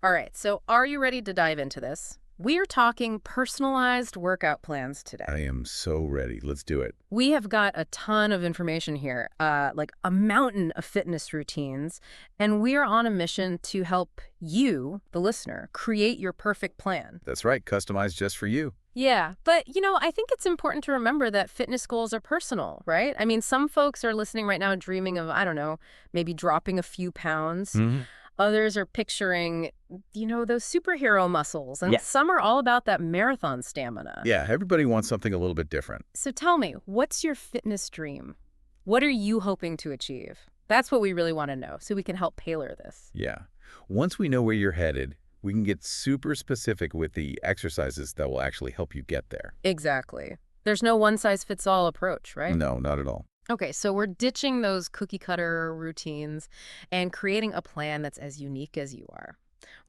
All right, so are you ready to dive into this? We are talking personalized workout plans I today. am so ready. Let's do it. We have got a ton of information here, like a mountain of fitness routines, and we are on a mission to help you, the listener, create your perfect plan. That's right. Customized just for you. Yeah, but I think it's important to remember that fitness goals are personal, right? I mean, some folks are listening right now dreaming of, I don't know, maybe dropping a few pounds. hmm Others are picturing, those superhero muscles, and Yeah. some are all about that marathon stamina. Yeah, everybody wants something a little bit different. So tell me, what's your fitness dream? What are you hoping to achieve? That's what we really want to know, so we can help tailor this. Yeah. Once we know where you're headed, we can get super specific with the exercises that will actually help you get there. Exactly. There's no one-size-fits-all approach, right? No, not at all. Okay, so we're ditching those cookie cutter routines and creating a plan that's as unique as you are.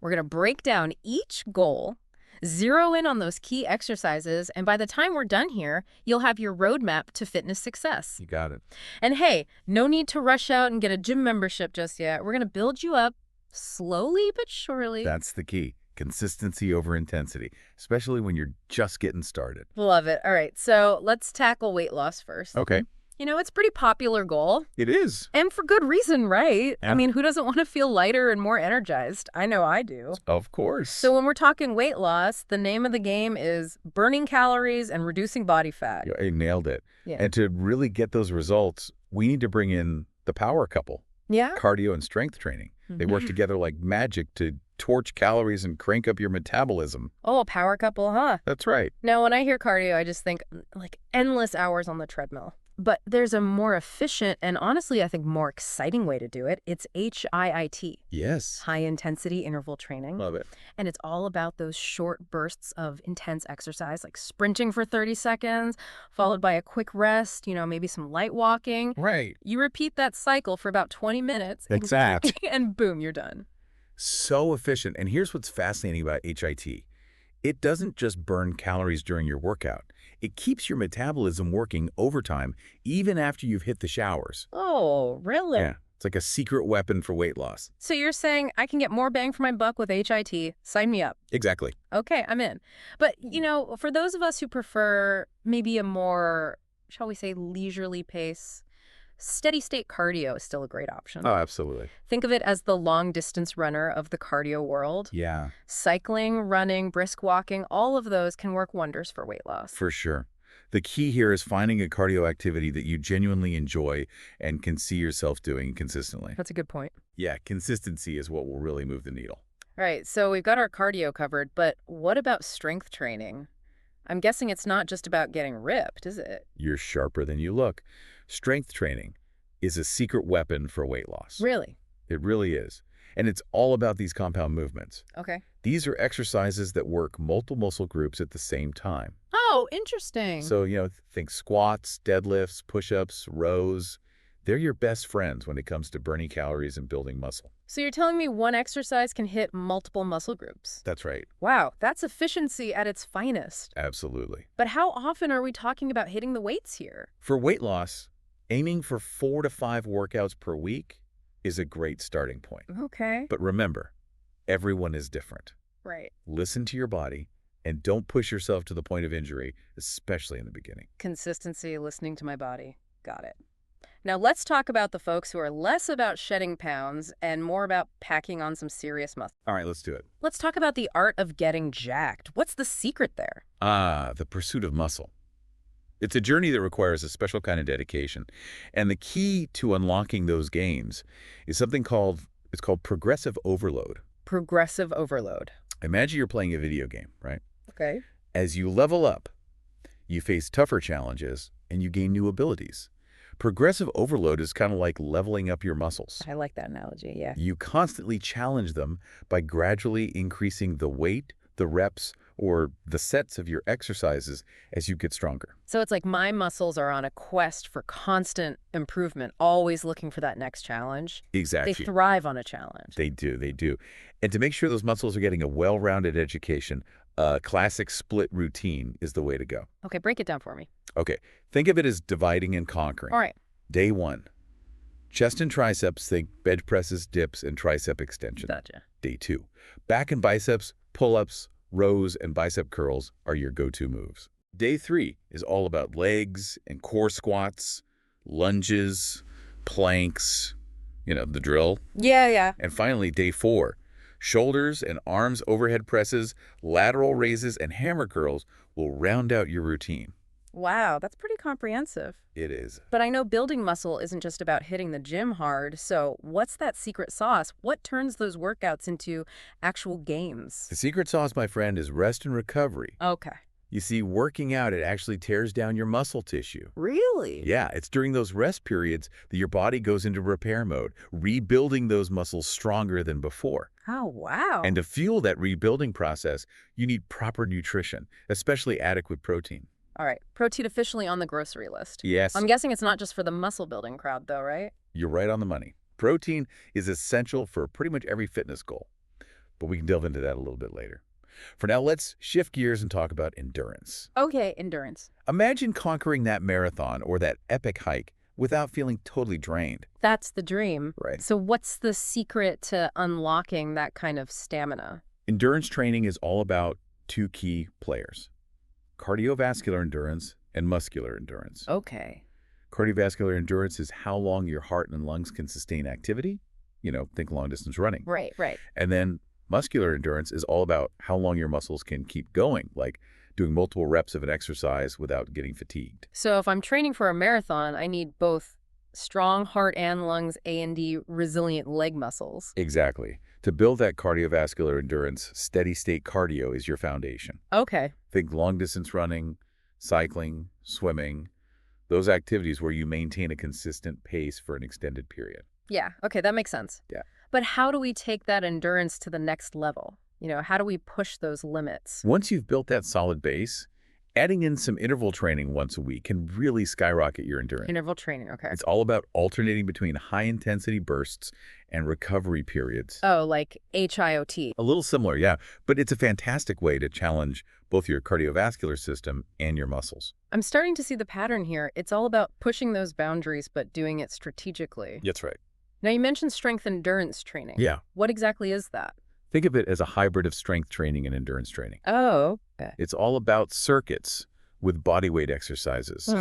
We're going to break down each goal, zero in on those key exercises, and by the time we're done here, you'll have your roadmap to fitness success. You got it. And hey, no need to rush out and get a gym membership just yet. We're going to build you up slowly but surely. That's the key. Consistency over intensity, especially when you're just getting started. Love it. All right, so let's tackle weight loss first. Okay. It's a pretty popular goal. It is. And for good reason, right? I Yeah. mean, who doesn't want to feel lighter and more energized? I know I do. Of course. So when we're talking weight loss, the name of the game is burning calories and reducing body fat. I nailed it. Yeah. And to really get those results, we need to bring in the power couple, Yeah? cardio and strength training. They work together like magic to torch calories and crank up your metabolism. Oh, a power couple, huh? That's right. Now, when I hear cardio, I just think like endless hours on the treadmill. But there's a more efficient and honestly, I think more exciting way to do it. It's HIIT, Yes. high intensity interval training. Love it. And it's all about those short bursts of intense exercise, like sprinting for 30 seconds, followed by a quick rest, maybe some light walking. Right. You repeat that cycle for about 20 minutes. Exact. And boom, you're done. So efficient. And here's what's fascinating about HIT. It doesn't just burn calories during your workout. It keeps your metabolism working overtime even after you've hit the showers. Oh, really? Yeah. It's like a secret weapon for weight loss. So you're saying I can get more bang for my buck with HIT. Sign me up. Exactly. Okay, I'm in. But, for those of us who prefer maybe a more, shall we say, leisurely pace, steady state cardio is still a great option. Oh, absolutely. Think of it as the long distance runner of the cardio world. Yeah, Cycling, running, brisk walking, all of those can work wonders for weight loss. for sure. The key here is finding a cardio activity that you genuinely enjoy and can see yourself doing consistently. That's a good point. Yeah, consistency is what will really move the needle. All right, so we've got our cardio covered, but what about strength training? I'm guessing it's not just about getting ripped, is it? You're sharper than you look. Strength training is a secret weapon for weight loss. Really? It really is. And it's all about these compound movements. Okay. These are exercises that work multiple muscle groups at the same time. Oh, interesting. So, think squats, deadlifts, push-ups, rows. They're your best friends when it comes to burning calories and building muscle. So you're telling me one exercise can hit multiple muscle groups? That's right. Wow, that's efficiency at its finest. Absolutely. But how often are we talking about hitting the weights here? For weight loss, aiming for 4 to 5 workouts per week is a great starting point. Okay. But remember, everyone is different. Right. Listen to your body and don't push yourself to the point of injury, especially in the beginning. Consistency, listening to my body. Got it. Now let's talk about the folks who are less about shedding pounds and more about packing on some serious muscle. All right, let's do it. Let's talk about the art of getting jacked. What's the secret there? The pursuit of muscle. It's a journey that requires a special kind of dedication. And the key to unlocking those gains is something called progressive overload. Progressive overload. Imagine you're playing a video game, right? Okay. As you level up, you face tougher challenges and you gain new abilities. Progressive overload is kind of like leveling up your muscles. I like that analogy, yeah. You constantly challenge them by gradually increasing the weight, the reps, or the sets of your exercises as you get stronger. So it's like my muscles are on a quest for constant improvement, always looking for that next challenge. They Exactly. thrive on a challenge. They do. And to make sure those muscles are getting a well-rounded education, a classic split routine is the way to go. Okay, break it down for me. Okay, think of it as dividing and conquering. All right. Day 1, chest and triceps, think bench presses, dips, and tricep extension. Gotcha. Day 2. Back and biceps, pull-ups, rows, and bicep curls are your go-to moves. Day 3 is all about legs and core squats, lunges, planks, the drill. Yeah. And finally, day 4, shoulders and arms overhead presses, lateral raises, and hammer curls will round out your routine. Wow, that's pretty comprehensive. It is. But I know building muscle isn't just about hitting the gym hard, so what's that secret sauce? What turns those workouts into actual games? The secret sauce, my friend, is rest and recovery. Okay. You see, working out, it actually tears down your muscle tissue. Really? Yeah, it's during those rest periods that your body goes into repair mode, rebuilding those muscles stronger than before. Oh, wow. And to fuel that rebuilding process, you need proper nutrition, especially adequate protein. All right, protein officially on the grocery list. Yes, I'm guessing it's not just for the muscle building crowd though, right? you're right on the money. Protein is essential for pretty much every fitness goal, but we can delve into that a little bit later. For now, let's shift gears and talk about endurance. Okay, endurance. Imagine conquering that marathon or that epic hike without feeling totally drained. That's the dream. Right. So what's the secret to unlocking that kind of stamina? Endurance training is all about two key players: cardiovascular endurance and muscular endurance. Okay. Cardiovascular endurance is how long your heart and lungs can sustain activity. Think long-distance running. Right. And then muscular endurance is all about how long your muscles can keep going, like doing multiple reps of an exercise without getting fatigued. So if I'm training for a marathon, I need both strong heart and lungs A&D resilient leg muscles. Exactly. To build that cardiovascular endurance, steady-state cardio is your foundation. Okay. Think long-distance running, cycling, swimming, those activities where you maintain a consistent pace for an extended period. Yeah. Okay, that makes sense. Yeah. But how do we take that endurance to the next level? How do we push those limits? Once you've built that solid base, adding in some interval training once a week can really skyrocket your endurance. Interval training, okay. It's all about alternating between high-intensity bursts and recovery periods. Oh, like HIOT. A little similar, yeah, but it's a fantastic way to challenge both your cardiovascular system and your muscles. I'm starting to see the pattern here. It's all about pushing those boundaries, but doing it strategically. That's right. Now, you mentioned strength endurance training. Yeah. What exactly is that? Think of it as a hybrid of strength training and endurance training. Oh, okay. It's all about circuits with bodyweight exercises.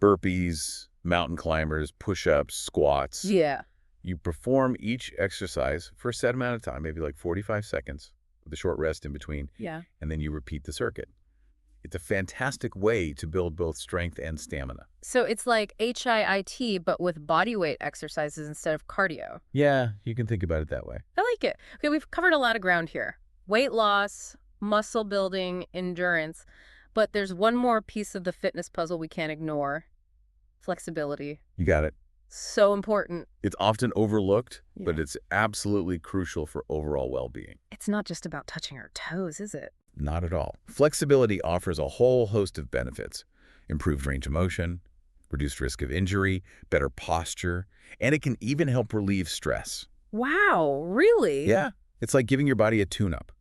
Burpees, mountain climbers, push-ups, squats. Yeah. You perform each exercise for a set amount of time, maybe like 45 seconds, with a short rest in between, Yeah. and then you repeat the circuit. It's a fantastic way to build both strength and stamina. So it's like HIIT, but with body weight exercises instead of cardio. Yeah, you can think about it that way. I like it. Okay, we've covered a lot of ground here. Weight loss, muscle building, endurance. But there's one more piece of the fitness puzzle we can't ignore. Flexibility. You got it. So important. It's often overlooked, but Yeah. it's absolutely crucial for overall well-being. It's not just about touching our toes, is it? Not at all. Flexibility offers a whole host of benefits: improved range of motion, reduced risk of injury, better posture, and it can even help relieve stress. Wow, really? Yeah, it's like giving your body a tune-up.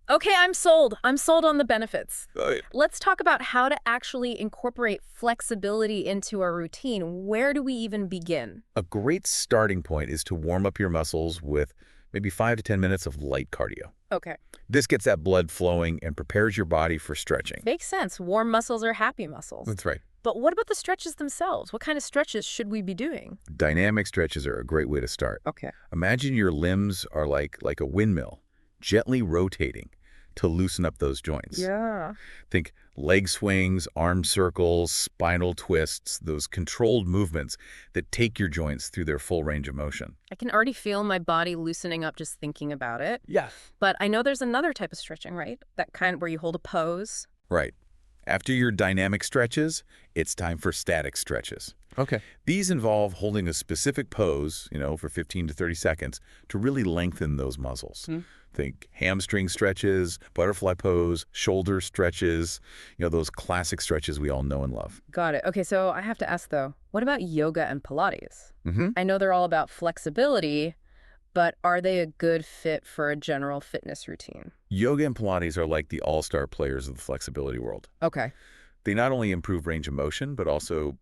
Okay, I'm sold. I'm sold on the benefits. Let's talk about how to actually incorporate flexibility into our routine. Where do we even begin? A great starting point is to warm up your muscles with maybe 5 to 10 minutes of light cardio. Okay. This gets that blood flowing and prepares your body for stretching. Makes sense. Warm muscles are happy muscles. That's right. But what about the stretches themselves? What kind of stretches should we be doing? Dynamic stretches are a great way to start. Okay. Imagine your limbs are like a windmill, gently rotating to loosen up those joints. Yeah. Think leg swings, arm circles, spinal twists, those controlled movements that take your joints through their full range of motion. I can already feel my body loosening up just thinking about it. Yeah. But I know there's another type of stretching, right? That kind where you hold a pose. Right. After your dynamic stretches, it's time for static stretches. Okay. These involve holding a specific pose, for 15 to 30 seconds to really lengthen those muscles. Think hamstring stretches, butterfly pose, shoulder stretches, those classic stretches we all know and love. Got it. Okay, so I have to ask though, what about yoga and Pilates? Mm-hmm. I know they're all about flexibility, but are they a good fit for a general fitness routine? Yoga and Pilates are like the all-star players of the flexibility world. Okay. They not only improve range of motion, but also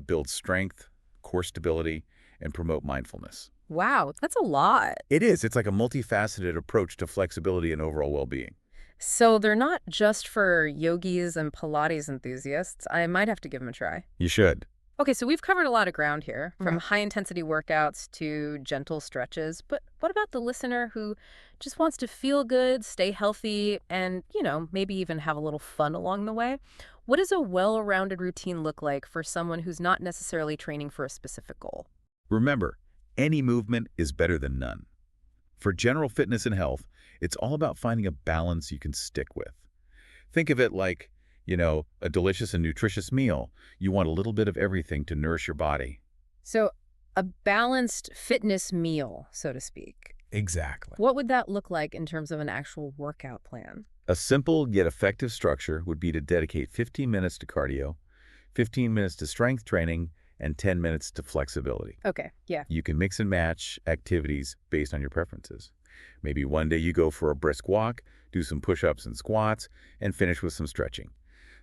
build strength, core stability, and promote mindfulness. Wow, that's a lot. It is. It's like a multifaceted approach to flexibility and overall well-being. So they're not just for yogis and Pilates enthusiasts. I might have to give them a try. You should. Okay, so we've covered a lot of ground here, from Mhm. high-intensity workouts to gentle stretches. But what about the listener who just wants to feel good, stay healthy, and, maybe even have a little fun along the way? What does a well-rounded routine look like for someone who's not necessarily training for a specific goal? Remember, any movement is better than none. For general fitness and health, it's all about finding a balance you can stick with. Think of it like, a delicious and nutritious meal. You want a little bit of everything to nourish your body. So, a balanced fitness meal, so to speak. Exactly. What would that look like in terms of an actual workout plan? A simple yet effective structure would be to dedicate 15 minutes to cardio, 15 minutes to strength training, and 10 minutes to flexibility. Okay, yeah. You can mix and match activities based on your preferences. Maybe one day you go for a brisk walk, do some push-ups and squats, and finish with some stretching.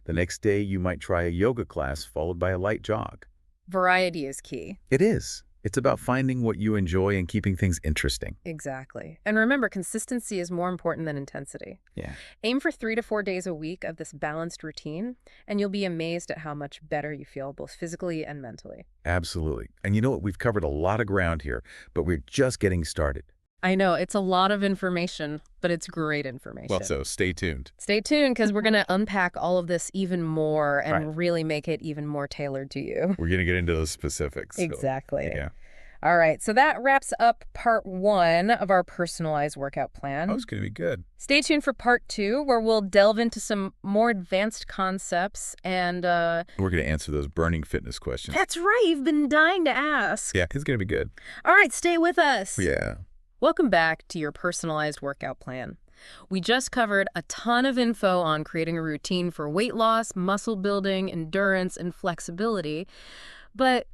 The next day you might try a yoga class followed by a light jog. Variety is key. It is. It's about finding what you enjoy and keeping things interesting. Exactly. And remember, consistency is more important than intensity. Yeah. Aim for 3 to 4 days a week of this balanced routine, and you'll be amazed at how much better you feel, both physically and mentally. Absolutely. And you know what? We've covered a lot of ground here, but we're just getting started. I know, it's a lot of information, but it's great information. Well, so stay tuned. Stay tuned, because we're going to unpack all of this even more and Right. really make it even more tailored to you. We're going to get into those specifics. So, Exactly. yeah. All right, so that wraps up part 1 of our personalized workout plan. Oh, it's going to be good. Stay tuned for part 2, where we'll delve into some more advanced concepts and, We're going to answer those burning fitness questions. That's right, you've been dying to ask. Yeah, it's going to be good. All right, stay with us. Yeah. Welcome back to your personalized workout plan. We just covered a ton of info on creating a routine for weight loss, muscle building, endurance, and flexibility. But,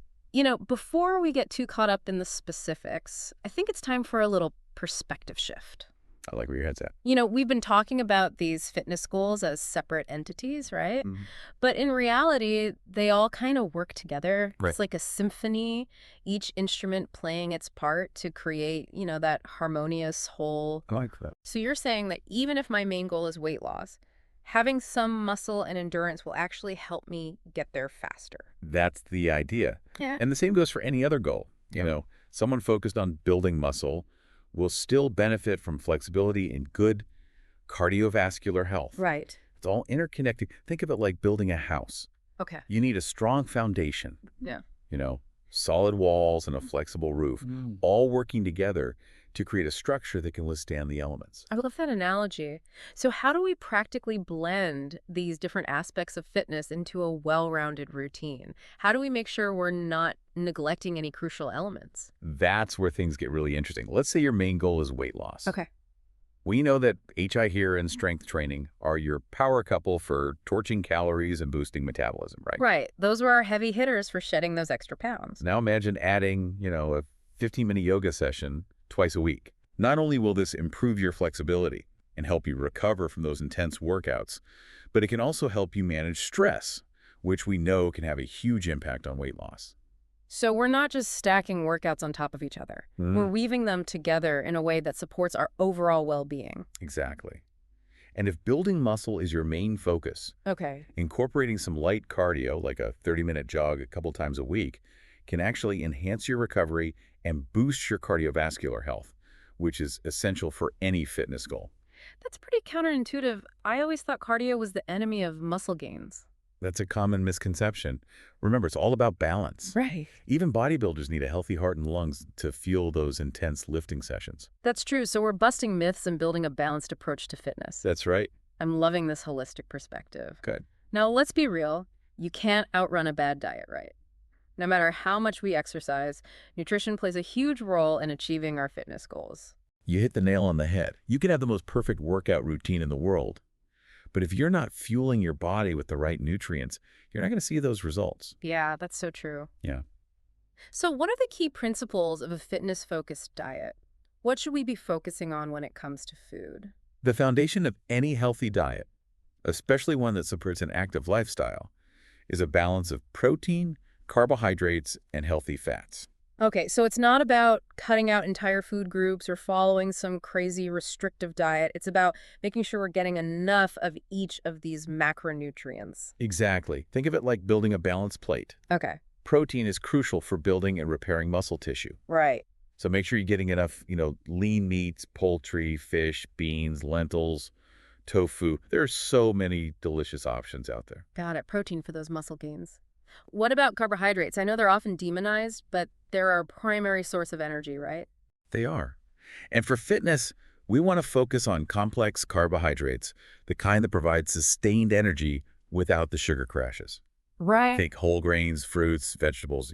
before we get too caught up in the specifics, I think it's time for a little perspective shift. I like where your head's at. We've been talking about these fitness goals as separate entities, right? Mhm. But in reality, they all kind of work together. Right. It's like a symphony, each instrument playing its part to create, that harmonious whole. I like that. So you're saying that even if my main goal is weight loss, having some muscle and endurance will actually help me get there faster. That's the idea. Yeah. And the same goes for any other goal. Someone focused on building muscle will still benefit from flexibility and good cardiovascular health. Right. It's all interconnected. Think of it like building a house. Okay. You need a strong foundation. Yeah. Solid walls and a flexible roof, all working together to create a structure that can withstand the elements. I love that analogy. So how do we practically blend these different aspects of fitness into a well-rounded routine? How do we make sure we're not neglecting any crucial elements? That's where things get really interesting. Let's say your main goal is weight loss. Okay. We know that HI HERE and strength training are your power couple for torching calories and boosting metabolism, right? Right. Those were our heavy hitters for shedding those extra pounds. Now imagine adding, a 15-minute yoga session twice a week. Not only will this improve your flexibility and help you recover from those intense workouts, but it can also help you manage stress, which we know can have a huge impact on weight loss. So we're not just stacking workouts on top of each other. We're weaving them together in a way that supports our overall well-being. Exactly. And if building muscle is your main focus, Okay. incorporating some light cardio, like a 30-minute jog a couple times a week, can actually enhance your recovery and boost your cardiovascular health, which is essential for any fitness goal. That's pretty counterintuitive. I always thought cardio was the enemy of muscle gains. That's a common misconception. Remember, it's all about balance. Right. Even bodybuilders need a healthy heart and lungs to fuel those intense lifting sessions. That's true. So we're busting myths and building a balanced approach to fitness. That's right. I'm loving this holistic perspective. Good. Now, let's be real. You can't outrun a bad diet, right? No matter how much we exercise, nutrition plays a huge role in achieving our fitness goals. You hit the nail on the head. You can have the most perfect workout routine in the world, but if you're not fueling your body with the right nutrients, you're not going to see those results. Yeah, that's so true. Yeah. So what are the key principles of a fitness-focused diet? What should we be focusing on when it comes to food? The foundation of any healthy diet, especially one that supports an active lifestyle, is a balance of protein, carbohydrates, and healthy fats. Okay, so it's not about cutting out entire food groups or following some crazy restrictive diet. It's about making sure we're getting enough of each of these macronutrients. Exactly. Think of it like building a balanced plate. Okay, Protein is crucial for building and repairing muscle tissue. right. So make sure you're getting enough, lean meats, poultry, fish, beans, lentils, tofu. There are so many delicious options out there. Got it. Protein for those muscle gains. What about carbohydrates? I know they're often demonized, but they're our primary source of energy, right? They are. And for fitness, we want to focus on complex carbohydrates, the kind that provide sustained energy without the sugar crashes. Right. Think whole grains, fruits, vegetables.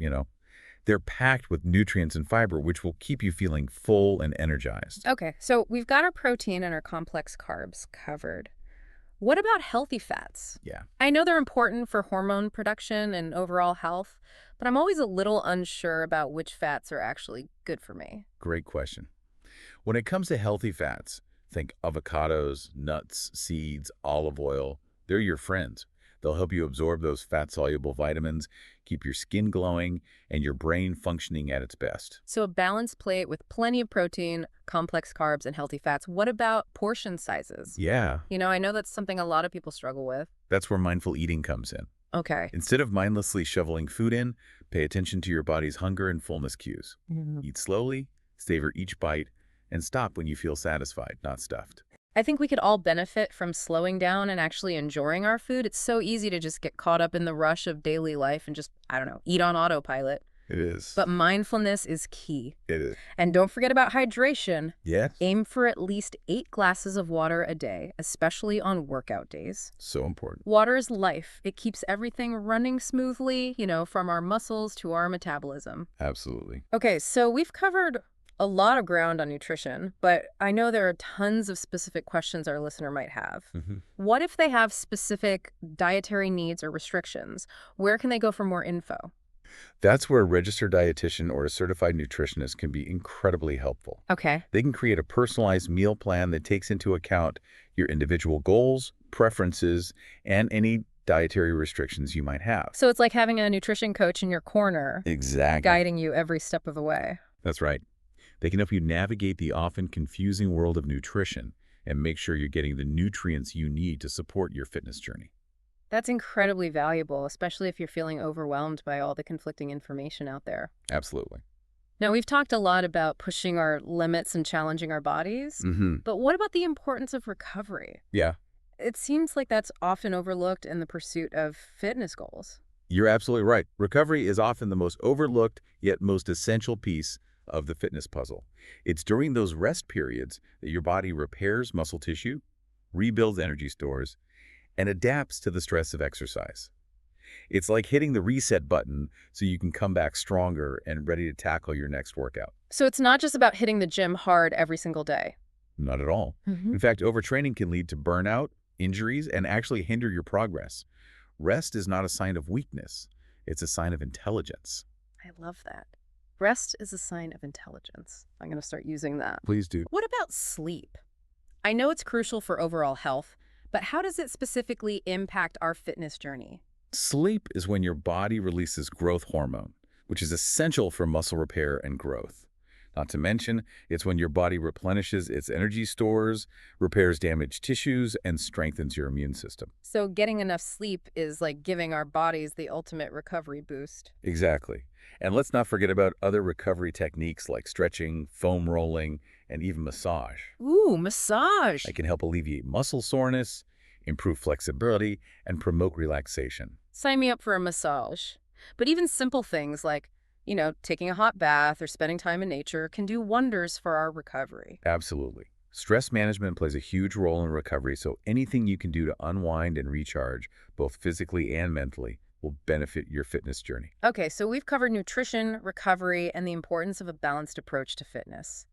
They're packed with nutrients and fiber, which will keep you feeling full and energized. Okay, so we've got our protein and our complex carbs covered. What about healthy fats? Yeah, I know they're important for hormone production and overall health, but I'm always a little unsure about which fats are actually good for me. great question. When it comes to healthy fats, think avocados, nuts, seeds, olive oil. They're your friends. They'll help you absorb those fat-soluble vitamins, keep your skin glowing, and your brain functioning at its best. So a balanced plate with plenty of protein, complex carbs, and healthy fats. What about portion sizes? Yeah, I know that's something a lot of people struggle with. that's where mindful eating comes in. Okay. Instead of mindlessly shoveling food in, pay attention to your body's hunger and fullness cues. Mhm. Eat slowly, savor each bite, and stop when you feel satisfied, not stuffed. I think we could all benefit from slowing down and actually enjoying our food. It's so easy to just get caught up in the rush of daily life and just, I don't know, eat on autopilot. It is. But mindfulness is key. It is. And don't forget about hydration. Yes. Aim for at least 8 glasses of water a day, especially on workout days. So important. Water is life. It keeps everything running smoothly, from our muscles to our metabolism. Absolutely. Okay, so we've covered a lot of ground on nutrition, but I know there are tons of specific questions our listener might have. What if they have specific dietary needs or restrictions? Where can they go for more info? That's where a registered dietitian or a certified nutritionist can be incredibly helpful. Okay. They can create a personalized meal plan that takes into account your individual goals, preferences, and any dietary restrictions you might have. So it's like having a nutrition coach in your corner, Exactly. guiding you every step of the way. That's right. They can help you navigate the often confusing world of nutrition and make sure you're getting the nutrients you need to support your fitness journey. That's incredibly valuable, especially if you're feeling overwhelmed by all the conflicting information out there. Absolutely. Now, we've talked a lot about pushing our limits and challenging our bodies, but what about the importance of recovery? Yeah, It seems like that's often overlooked in the pursuit of fitness goals. you're absolutely right. Recovery is often the most overlooked yet most essential piece of the fitness puzzle. It's during those rest periods that your body repairs muscle tissue, rebuilds energy stores, and adapts to the stress of exercise. It's like hitting the reset button so you can come back stronger and ready to tackle your next workout. So it's not just about hitting the gym hard every single day. Not at all. In fact, overtraining can lead to burnout, injuries, and actually hinder your progress. Rest is not a sign of weakness. It's a sign of intelligence. I love that. Rest is a sign of intelligence. I'm going to start using that. Please do. What about sleep? I know it's crucial for overall health, but how does it specifically impact our fitness journey? Sleep is when your body releases growth hormone, which is essential for muscle repair and growth. Not to mention, it's when your body replenishes its energy stores, repairs damaged tissues, and strengthens your immune system. So getting enough sleep is like giving our bodies the ultimate recovery boost. Exactly. And let's not forget about other recovery techniques like stretching, foam rolling, and even massage. Ooh, massage. It can help alleviate muscle soreness, improve flexibility, and promote relaxation. Sign me up for a massage. But even simple things like, taking a hot bath or spending time in nature can do wonders for our recovery. Absolutely. Stress management plays a huge role in recovery, so anything you can do to unwind and recharge, both physically and mentally, will benefit your fitness journey. Okay, so we've covered nutrition, recovery, and the importance of a balanced approach to fitness.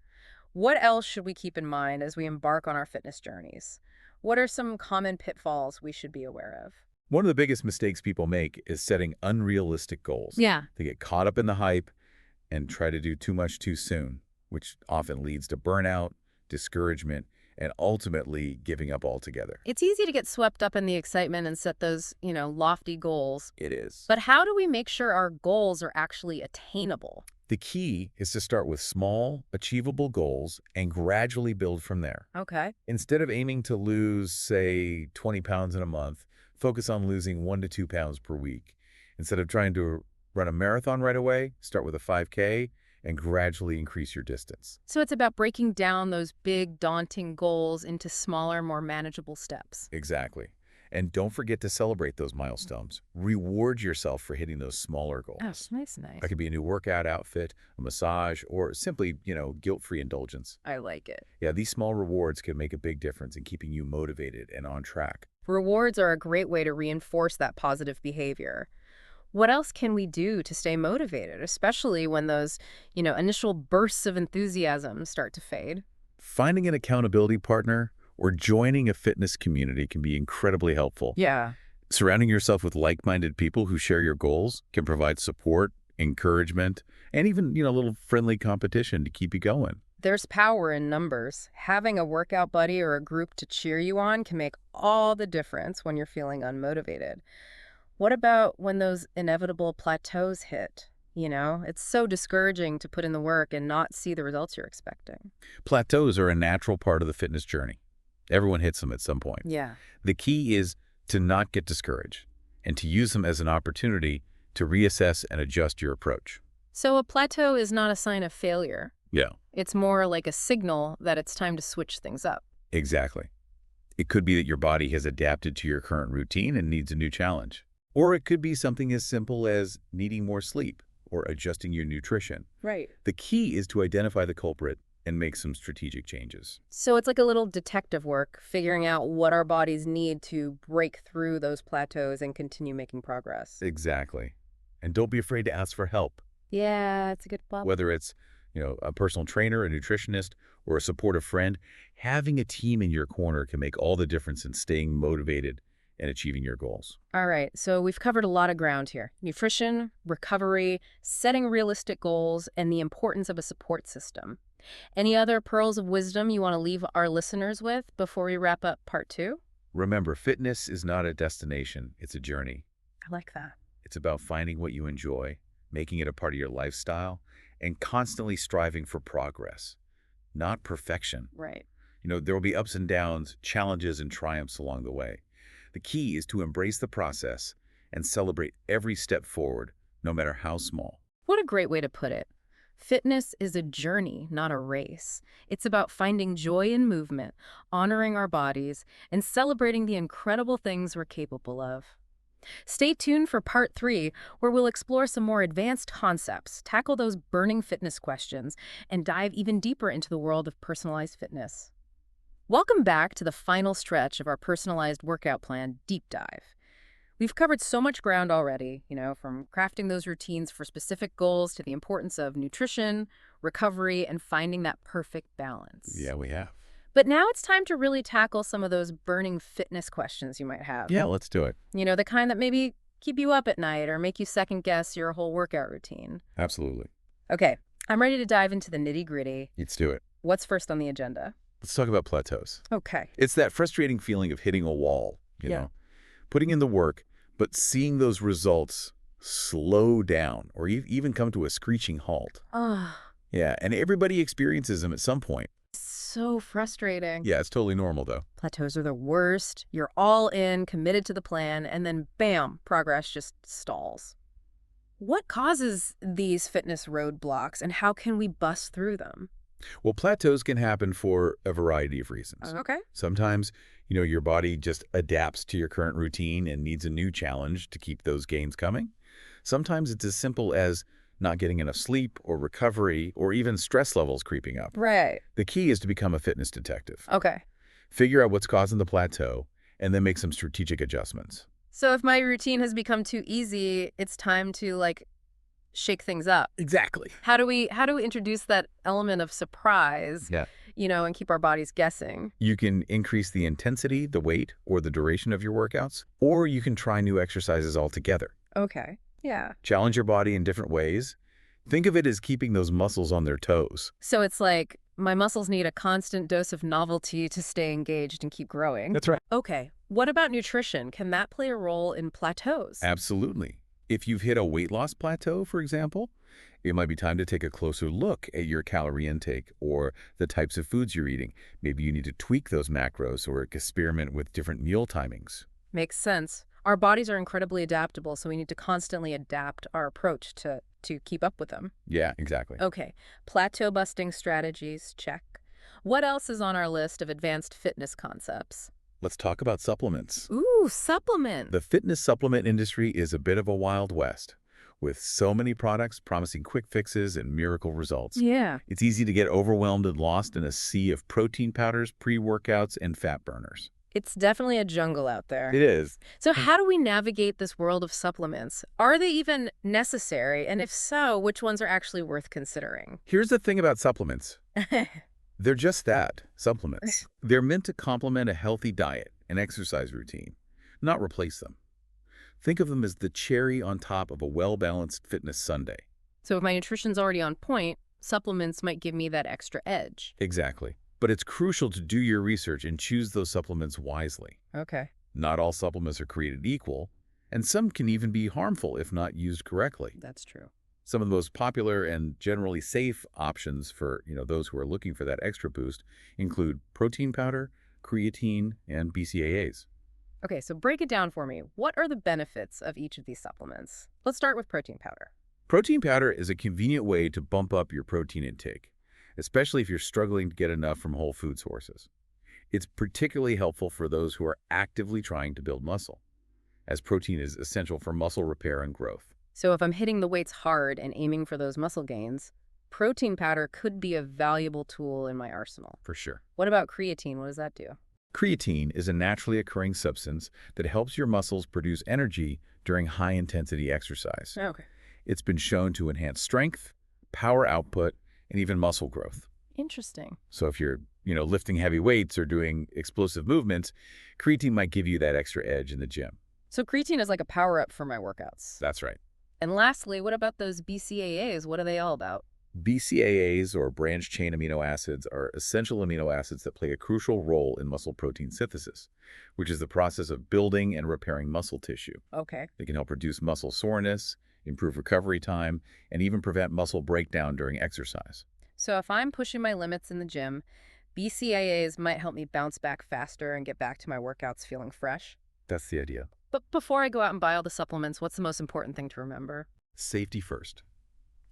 What else should we keep in mind as we embark on our fitness journeys? What are some common pitfalls we should be aware of? One of the biggest mistakes people make is setting unrealistic goals. Yeah. They get caught up in the hype and try to do too much too soon, which often leads to burnout, discouragement, and ultimately giving up altogether. It's easy to get swept up in the excitement and set those, lofty goals. It is. But how do we make sure our goals are actually attainable? The key is to start with small, achievable goals and gradually build from there. Okay. Instead of aiming to lose, say, 20 pounds in a month, focus on losing 1 to 2 pounds per week. Instead of trying to run a marathon right away, start with a 5K and gradually increase your distance. So it's about breaking down those big, daunting goals into smaller, more manageable steps. Exactly. And don't forget to celebrate those milestones. Reward yourself for hitting those smaller Oh, goals. nice. That could be a new workout outfit, a massage, or simply, guilt-free indulgence. I like it. Yeah, these small rewards can make a big difference in keeping you motivated and on track. Rewards are a great way to reinforce that positive behavior. What else can we do to stay motivated, especially when those, initial bursts of enthusiasm start to fade? Finding an accountability partner or joining a fitness community can be incredibly helpful. Yeah. Surrounding yourself with like-minded people who share your goals can provide support, encouragement, and even, a little friendly competition to keep you going. There's power in numbers. Having a workout buddy or a group to cheer you on can make all the difference when you're feeling unmotivated. What about when those inevitable plateaus hit? It's so discouraging to put in the work and not see the results you're expecting. Plateaus are a natural part of the fitness journey. Everyone hits them at some point. Yeah. The key is to not get discouraged and to use them as an opportunity to reassess and adjust your approach. So a plateau is not a sign of failure. Yeah, It's more like a signal that it's time to switch things up. exactly. It could be that your body has adapted to your current routine and needs a new challenge. Or it could be something as simple as needing more sleep or adjusting your nutrition. Right. The key is to identify the culprit and make some strategic changes. So it's like a little detective work, figuring out what our bodies need to break through those plateaus and continue making progress. Exactly. And don't be afraid to ask for help, Yeah, it's a good point. whether it's a personal trainer, a nutritionist, or a supportive friend. Having a team in your corner can make all the difference in staying motivated and achieving your goals. All right, so we've covered a lot of ground here. Nutrition, recovery, setting realistic goals, and the importance of a support system. Any other pearls of wisdom you want to leave our listeners with before we wrap up part 2? Remember, fitness is not a destination, it's a journey. I like that. It's about finding what you enjoy, making it a part of your lifestyle, and constantly striving for progress, not perfection. Right. There will be ups and downs, challenges and triumphs along the way. The key is to embrace the process and celebrate every step forward, no matter how small. What a great way to put it. Fitness is a journey, not a race. It's about finding joy in movement, honoring our bodies, and celebrating the incredible things we're capable of. Stay tuned for part 3, where we'll explore some more advanced concepts, tackle those burning fitness questions, and dive even deeper into the world of personalized fitness. Welcome back to the final stretch of our personalized workout plan deep dive. We've covered so much ground already, from crafting those routines for specific goals to the importance of nutrition, recovery, and finding that perfect balance. Yeah, we have. But now it's time to really tackle some of those burning fitness questions you might have. Yeah, let's do it. The kind that maybe keep you up at night or make you second guess your whole workout routine. Absolutely. Okay, I'm ready to dive into the nitty-gritty. Let's do it. What's first on the agenda? Let's talk about plateaus. Okay. It's that frustrating feeling of hitting a wall, Yeah. putting in the work, but seeing those results slow down or even come to a screeching halt. Ah, Yeah, and everybody experiences them at some point. so frustrating. Yeah, it's totally normal, though. Plateaus are the worst. You're all in, committed to the plan, and then bam, progress just stalls. What causes these fitness roadblocks, and how can we bust through them? Well, plateaus can happen for a variety of reasons. Okay. Sometimes, your body just adapts to your current routine and needs a new challenge to keep those gains coming. Sometimes it's as simple as not getting enough sleep or recovery or even stress levels creeping up. Right. The key is to become a fitness detective. Okay. Figure out what's causing the plateau and then make some strategic adjustments. So if my routine has become too easy, it's time to shake things up. Exactly. How do we introduce that element of surprise, Yeah. and keep our bodies guessing? You can increase the intensity, the weight, or the duration of your workouts, or you can try new exercises altogether. Okay. Yeah. Challenge your body in different ways. Think of it as keeping those muscles on their toes. So it's like my muscles need a constant dose of novelty to stay engaged and keep growing. That's right. Okay. What about nutrition? Can that play a role in plateaus? Absolutely. If you've hit a weight loss plateau, for example, It might be time to take a closer look at your calorie intake or the types of foods you're eating. Maybe you need to tweak those macros or experiment with different meal timings. Makes sense. Our bodies are incredibly adaptable, so we need to constantly adapt our approach to keep up with them. Yeah, exactly. Okay, plateau busting strategies, check. What else is on our list of advanced fitness concepts? Let's talk about supplements. Ooh, supplement. The fitness supplement industry is a bit of a wild west, with so many products promising quick fixes and miracle results. Yeah. It's easy to get overwhelmed and lost in a sea of protein powders, pre-workouts, and fat burners. It's definitely a jungle out there. It is. So how do we navigate this world of supplements? Are they even necessary? And if so, which ones are actually worth considering? Here's the thing about supplements. They're just that, supplements. They're meant to complement a healthy diet and exercise routine, not replace them. Think of them as the cherry on top of a well-balanced fitness sundae. So if my nutrition's already on point, supplements might give me that extra edge. Exactly. But it's crucial to do your research and choose those supplements wisely. Okay. Not all supplements are created equal, and some can even be harmful if not used correctly. That's true. Some of the most popular and generally safe options for those who are looking for that extra boost include protein powder, creatine, and BCAAs. Okay, so break it down for me. What are the benefits of each of these supplements? Let's start with protein powder. Protein powder is a convenient way to bump up your protein intake, especially if you're struggling to get enough from whole food sources. It's particularly helpful for those who are actively trying to build muscle, as protein is essential for muscle repair and growth. So if I'm hitting the weights hard and aiming for those muscle gains, protein powder could be a valuable tool in my arsenal. For sure. What about creatine? What does that do? Creatine is a naturally occurring substance that helps your muscles produce energy during high-intensity exercise. Okay. It's been shown to enhance strength, power output, and even muscle growth. Interesting. So if you're, lifting heavy weights or doing explosive movements, creatine might give you that extra edge in the gym. So creatine is like a power-up for my workouts. That's right. And lastly, what about those BCAAs? What are they all about? BCAAs, or branched-chain amino acids, are essential amino acids that play a crucial role in muscle protein synthesis, which is the process of building and repairing muscle tissue. Okay. They can help reduce muscle soreness, improve recovery time, and even prevent muscle breakdown during exercise. So if I'm pushing my limits in the gym, BCAAs might help me bounce back faster and get back to my workouts feeling fresh. That's the idea. But before I go out and buy all the supplements, what's the most important thing to remember? Safety first.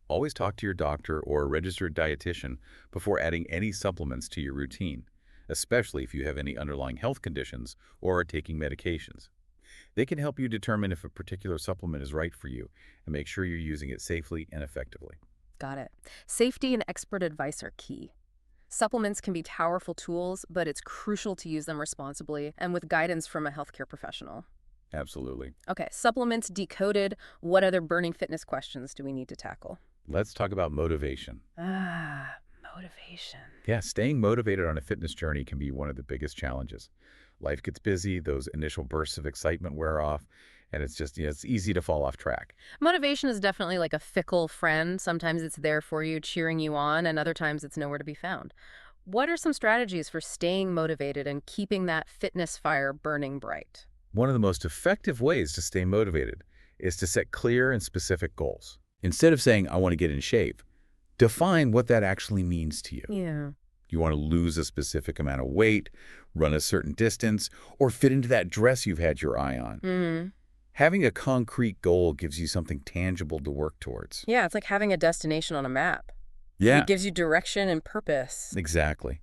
Always talk to your doctor or a registered dietitian before adding any supplements to your routine, especially if you have any underlying health conditions or are taking medications. They can help you determine if a particular supplement is right for you and make sure you're using it safely and effectively. Got it. Safety and expert advice are key. Supplements can be powerful tools, but it's crucial to use them responsibly and with guidance from a healthcare professional. Absolutely. Okay, supplements decoded. What other burning fitness questions do we need to tackle? Let's talk about motivation. Motivation. Yeah, staying motivated on a fitness journey can be one of the biggest challenges. Life gets busy, those initial bursts of excitement wear off, and it's just, it's easy to fall off track. Motivation is definitely like a fickle friend. Sometimes it's there for you, cheering you on, and other times it's nowhere to be found. What are some strategies for staying motivated and keeping that fitness fire burning bright? One of the most effective ways to stay motivated is to set clear and specific goals. Instead of saying, I want to get in shape, define what that actually means to you. Yeah. You want to lose a specific amount of weight, run a certain distance, or fit into that dress you've had your eye on. Mm-hmm. Having a concrete goal gives you something tangible to work towards. Yeah, it's like having a destination on a map. Yeah, It gives you direction and purpose. exactly.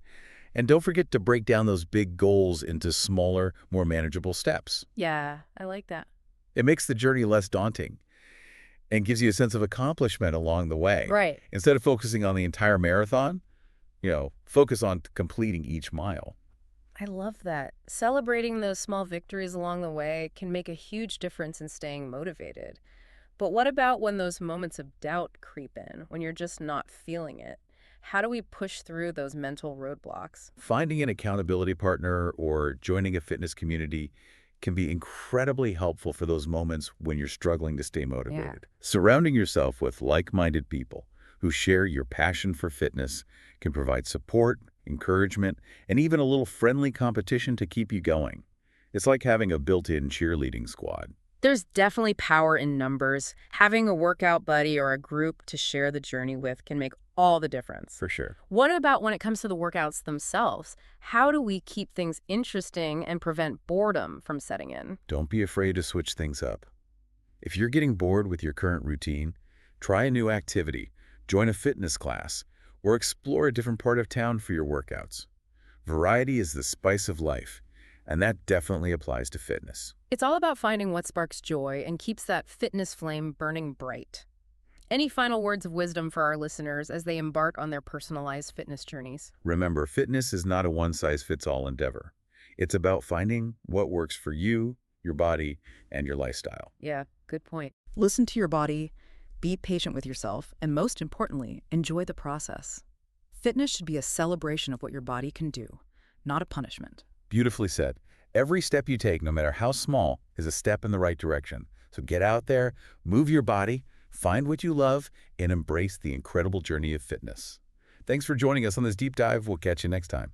And don't forget to break down those big goals into smaller, more manageable steps. Yeah, I like that. It makes the journey less daunting and gives you a sense of accomplishment along the way. Right. Instead of focusing on the entire marathon, focus on completing each mile. I love that. Celebrating those small victories along the way can make a huge difference in staying motivated. But what about when those moments of doubt creep in, when you're just not feeling it? How do we push through those mental roadblocks? Finding an accountability partner or joining a fitness community can be incredibly helpful for those moments when you're struggling to stay motivated. Surrounding yourself with like-minded people who share your passion for fitness can provide support, encouragement, and even a little friendly competition to keep you going. It's like having a built-in cheerleading squad. There's definitely power in numbers. Having a workout buddy or a group to share the journey with can make all the difference. For sure. What about when it comes to the workouts themselves? How do we keep things interesting and prevent boredom from setting in? Don't be afraid to switch things up. If you're getting bored with your current routine, try a new activity, join a fitness class, or explore a different part of town for your workouts. Variety is the spice of life, and that definitely applies to fitness. It's all about finding what sparks joy and keeps that fitness flame burning bright. Any final words of wisdom for our listeners as they embark on their personalized fitness journeys? Remember, fitness is not a one-size-fits-all endeavor. It's about finding what works for you, your body, and your lifestyle. Yeah, good point. Listen to your body, be patient with yourself, and most importantly, enjoy the process. Fitness should be a celebration of what your body can do, not a punishment. Beautifully said. Every step you take, no matter how small, is a step in the right direction. So get out there, move your body, find what you love, and embrace the incredible journey of fitness. Thanks for joining us on this deep dive. We'll catch you next time.